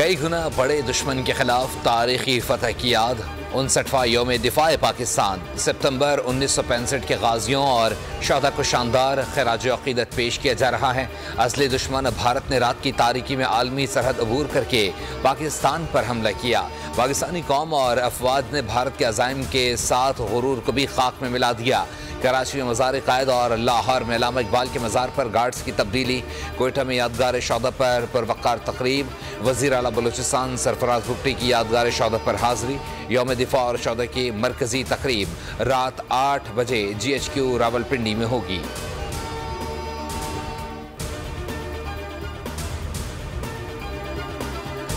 कई गुना बड़े दुश्मन के खिलाफ तारीखी फतह की याद। 59वां यौम दिफा पाकिस्तान सितंबर 1965 के गाजियों और शहदा को शानदार खराज अकीदत पेश किया जा रहा है। असली दुश्मन भारत ने रात की तारीकी में आलमी सरहद अबूर करके पाकिस्तान पर हमला किया। पाकिस्तानी कौम और अफवाज ने भारत के अज़ाइम के साथ गुरूर को भी खाक में मिला दिया। कराची में मज़ार कायद और लाहौर में अल्लामा इकबाल के मज़ार पर गार्ड्स की तब्दीली। कोयटा में यादगार शौदा पर पुरवक़ार तकरीब। वज़ीर आला बलूचिस्तान सरफराज भुट्टी की यादगार शौदा पर हाज़िरी। यौम दिफा और शौदा की मरकज़ी तकरीब रात 8 बजे GHQ रावलपिंडी में होगी।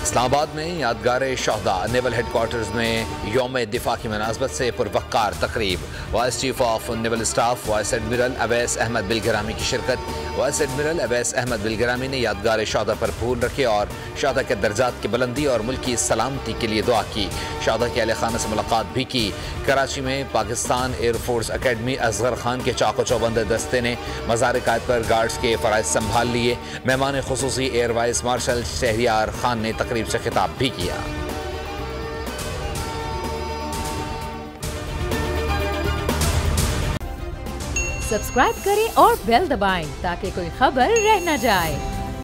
इस्लामाबाद में यादगार शहदा नेवल हेडक्वार्टर्स में यौम दिफा की मुनासबत से पुरवक़ार तकरीब। Vice chief of naval staff vice admiral Awais Ahmed Bilgrami की शिरकत। वाइस एडमिरल अवैस अहमद बिलगरामी ने यादगार शहदा पर फूल रखे और शहदा के दर्जात की बुलंदी और मुल्क की सलामती के लिए दुआ की। शहदा के अहले खाना से मुलाकात भी की। कराची में पाकिस्तान एयरफोर्स अकेडमी असगर खान के चाको चौबंद दस्ते ने मज़ार कायद पर गार्ड्स के फ़राइज़ संभाल लिए। मेहमान खुसूसी air vice marshal Shahryar Khan ने तकरीब से खिताब भी किया। सब्सक्राइब करें और बेल दबाएं ताकि कोई खबर रह न जाए।